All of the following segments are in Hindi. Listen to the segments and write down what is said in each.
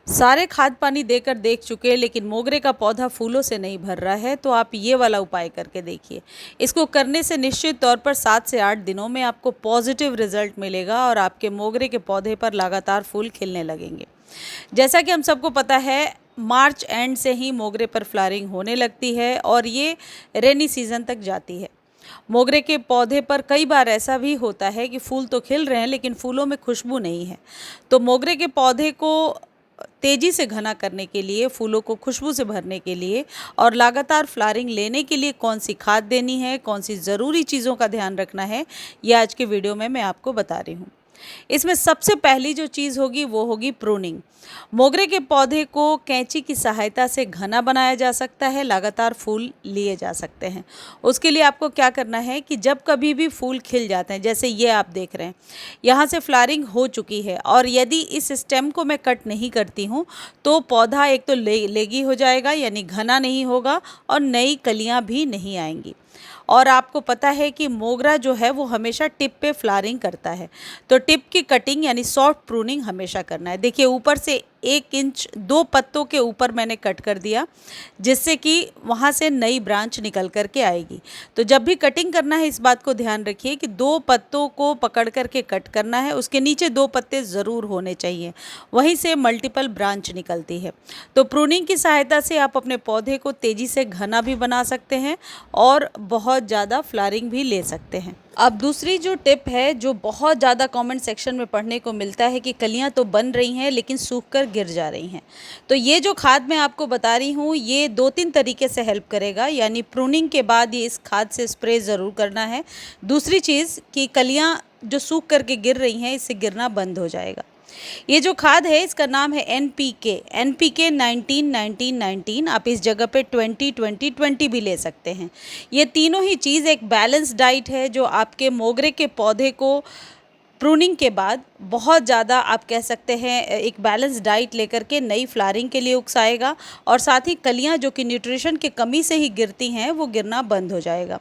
सारे खाद पानी देकर देख चुके हैं लेकिन मोगरे का पौधा फूलों से नहीं भर रहा है, तो आप ये वाला उपाय करके देखिए। इसको करने से निश्चित तौर पर 7 से 8 दिनों में आपको पॉजिटिव रिजल्ट मिलेगा और आपके मोगरे के पौधे पर लगातार फूल खिलने लगेंगे। जैसा कि हम सबको पता है, मार्च एंड से ही मोगरे पर फ्लावरिंग होने लगती है और ये रेनी सीजन तक जाती है। मोगरे के पौधे पर कई बार ऐसा भी होता है कि फूल तो खिल रहे हैं लेकिन फूलों में खुशबू नहीं है। तो मोगरे के पौधे को तेज़ी से घना करने के लिए, फूलों को खुशबू से भरने के लिए और लगातार फ्लावरिंग लेने के लिए कौन सी खाद देनी है, कौन सी ज़रूरी चीज़ों का ध्यान रखना है, ये आज के वीडियो में मैं आपको बता रही हूँ। इसमें सबसे पहली जो चीज़ होगी वो होगी प्रूनिंग। मोगरे के पौधे को कैंची की सहायता से घना बनाया जा सकता है, लगातार फूल लिए जा सकते हैं। उसके लिए आपको क्या करना है कि जब कभी भी फूल खिल जाते हैं, जैसे ये आप देख रहे हैं, यहाँ से फ्लावरिंग हो चुकी है और यदि इस स्टेम को मैं कट नहीं करती हूँ तो पौधा एक तो लेगी हो जाएगा, यानी घना नहीं होगा और नई कलियाँ भी नहीं आएंगी। और आपको पता है कि मोगरा जो है वो हमेशा टिप पे फ्लावरिंग करता है, तो टिप की कटिंग यानी सॉफ्ट प्रूनिंग हमेशा करना है। देखिए ऊपर से 1 इंच 2 पत्तों के ऊपर मैंने कट कर दिया, जिससे कि वहाँ से नई ब्रांच निकल कर के आएगी। तो जब भी कटिंग करना है इस बात को ध्यान रखिए कि 2 पत्तों को पकड़ कर के कट करना है, उसके नीचे 2 पत्ते ज़रूर होने चाहिए, वहीं से मल्टीपल ब्रांच निकलती है। तो प्रूनिंग की सहायता से आप अपने पौधे को तेज़ी से घना भी बना सकते हैं और बहुत ज़्यादा फ्लावरिंग भी ले सकते हैं। अब दूसरी जो टिप है, जो बहुत ज़्यादा कमेंट सेक्शन में पढ़ने को मिलता है कि कलियां तो बन रही हैं लेकिन सूख कर गिर जा रही हैं। तो ये जो खाद मैं आपको बता रही हूँ ये 2-3 तरीके से हेल्प करेगा, यानी प्रूनिंग के बाद ये इस खाद से स्प्रे ज़रूर करना है। दूसरी चीज़ कि कलियां जो सूख करके गिर रही हैं इससे गिरना बंद हो जाएगा। ये जो खाद है इसका नाम है NPK 19-19-19। आप इस जगह पे 20-20-20 भी ले सकते हैं। ये तीनों ही चीज़ एक बैलेंस डाइट है जो आपके मोगरे के पौधे को प्रूनिंग के बाद बहुत ज़्यादा, आप कह सकते हैं, एक बैलेंस डाइट लेकर के नई फ्लावरिंग के लिए उकसाएगा और साथ ही कलियाँ जो कि न्यूट्रिशन की कमी से ही गिरती हैं वो गिरना बंद हो जाएगा।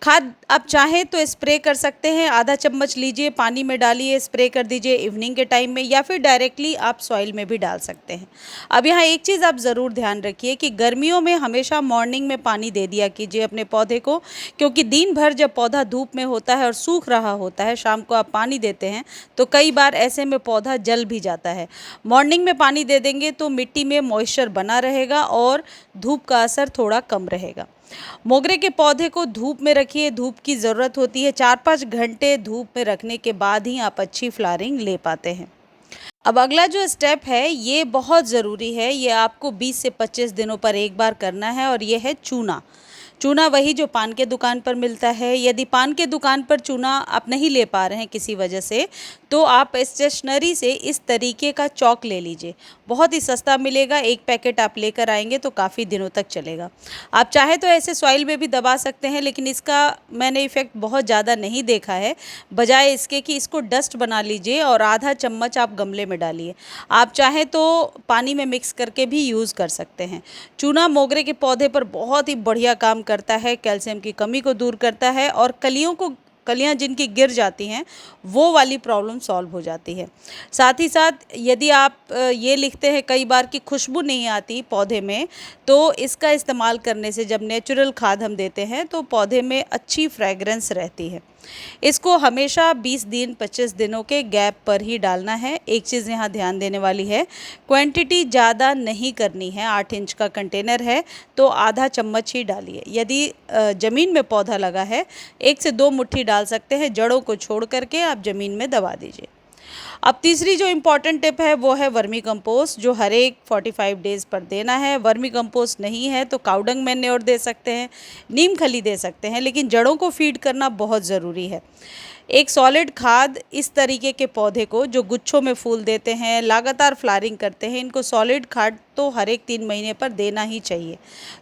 खाद आप चाहें तो स्प्रे कर सकते हैं, आधा चम्मच लीजिए, पानी में डालिए, स्प्रे कर दीजिए इवनिंग के टाइम में, या फिर डायरेक्टली आप सॉइल में भी डाल सकते हैं। अब यहाँ एक चीज़ आप ज़रूर ध्यान रखिए कि गर्मियों में हमेशा मॉर्निंग में पानी दे दिया कीजिए अपने पौधे को, क्योंकि दिन भर जब पौधा धूप में होता है और सूख रहा होता है, शाम को आप पानी देते हैं तो कई बार ऐसे में पौधा जल भी जाता है। मॉर्निंग में पानी दे देंगे तो मिट्टी में मॉइस्चर बना रहेगा और धूप का असर थोड़ा कम रहेगा। मोगरे के पौधे को धूप में रखिए, धूप की ज़रूरत होती है। 4-5 घंटे धूप में रखने के बाद ही आप अच्छी फ्लावरिंग ले पाते हैं। अब अगला जो स्टेप है ये बहुत ज़रूरी है, ये आपको 20 से 25 दिनों पर एक बार करना है और ये है चूना। चूना वही जो पान के दुकान पर मिलता है। यदि पान के दुकान पर चूना आप नहीं ले पा रहे हैं किसी वजह से, तो आप स्टेशनरी से इस तरीके का चौक ले लीजिए, बहुत ही सस्ता मिलेगा। 1 पैकेट आप लेकर आएंगे तो काफ़ी दिनों तक चलेगा। आप चाहे तो ऐसे सॉइल में भी दबा सकते हैं, लेकिन इसका मैंने इफ़ेक्ट बहुत ज़्यादा नहीं देखा है। बजाय इसके कि इसको डस्ट बना लीजिए और आधा चम्मच आप गमले में डालिए। आप चाहें तो पानी में मिक्स करके भी यूज़ कर सकते हैं। चूना मोगरे के पौधे पर बहुत ही बढ़िया काम करता है, कैल्शियम की कमी को दूर करता है और कलियाँ जिनकी गिर जाती हैं वो वाली प्रॉब्लम सॉल्व हो जाती है। साथ ही साथ यदि आप ये लिखते हैं कई बार कि खुशबू नहीं आती पौधे में, तो इसका इस्तेमाल करने से, जब नेचुरल खाद हम देते हैं तो पौधे में अच्छी फ्रेगरेंस रहती है। इसको हमेशा 20 दिन 25 दिनों के गैप पर ही डालना है। एक चीज़ यहाँ ध्यान देने वाली है, क्वांटिटी ज़्यादा नहीं करनी है। 8 इंच का कंटेनर है तो आधा चम्मच ही डालिए। यदि ज़मीन में पौधा लगा है 1 से 2 मुट्ठी डाल सकते हैं, जड़ों को छोड़ करके आप ज़मीन में दबा दीजिए। अब तीसरी जो इम्पॉर्टेंट टिप है वो है वर्मी कंपोस्ट, जो हर एक 45 डेज़ पर देना है। वर्मी कंपोस्ट नहीं है तो काउडंग मैन्योर दे सकते हैं, नीम खली दे सकते हैं, लेकिन जड़ों को फीड करना बहुत ज़रूरी है। एक सॉलिड खाद इस तरीके के पौधे को जो गुच्छों में फूल देते हैं, लगातार फ्लावरिंग करते हैं, इनको सॉलिड खाद तो हर एक 3 महीने पर देना ही चाहिए।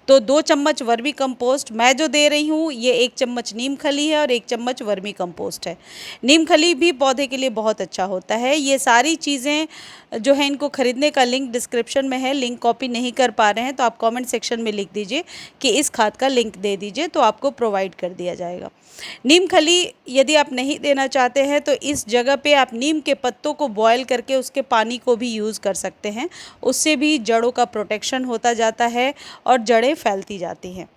तो 2 चम्मच वर्मी कंपोस्ट मैं जो दे रही हूँ, ये 1 चम्मच नीम खली है और 1 चम्मच वर्मी कंपोस्ट है। नीम खली भी पौधे के लिए बहुत अच्छा होता है। ये सारी चीज़ें जो है, इनको खरीदने का लिंक डिस्क्रिप्शन में है। लिंक कॉपी नहीं कर पा रहे हैं तो आप कमेंट सेक्शन में लिख दीजिए कि इस खाद का लिंक दे दीजिए, तो आपको प्रोवाइड कर दिया जाएगा। नीम खली यदि आप नहीं नहीं देना चाहते हैं तो इस जगह पे आप नीम के पत्तों को बॉयल करके उसके पानी को भी यूज़ कर सकते हैं। उससे भी जड़ों का प्रोटेक्शन होता जाता है और जड़ें फैलती जाती हैं।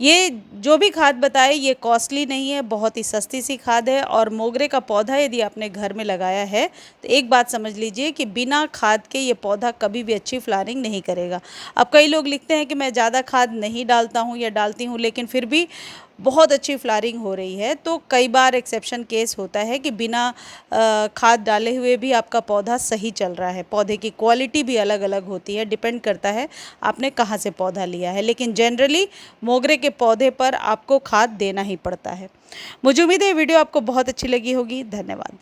ये जो भी खाद बताए ये कॉस्टली नहीं है, बहुत ही सस्ती सी खाद है। और मोगरे का पौधा यदि आपने घर में लगाया है तो एक बात समझ लीजिए कि बिना खाद के ये पौधा कभी भी अच्छी फ्लावरिंग नहीं करेगा। अब कई लोग लिखते हैं कि मैं ज़्यादा खाद नहीं डालता हूँ या डालती हूँ लेकिन फिर भी बहुत अच्छी फ्लावरिंग हो रही है, तो कई बार एक्सेप्शन केस होता है कि बिना खाद डाले हुए भी आपका पौधा सही चल रहा है। पौधे की क्वालिटी भी अलग अलग होती है, डिपेंड करता है आपने कहाँ से पौधा लिया है, लेकिन जनरली मोगरे के पौधे पर आपको खाद देना ही पड़ता है। मुझे उम्मीद है ये वीडियो आपको बहुत अच्छी लगी होगी। धन्यवाद।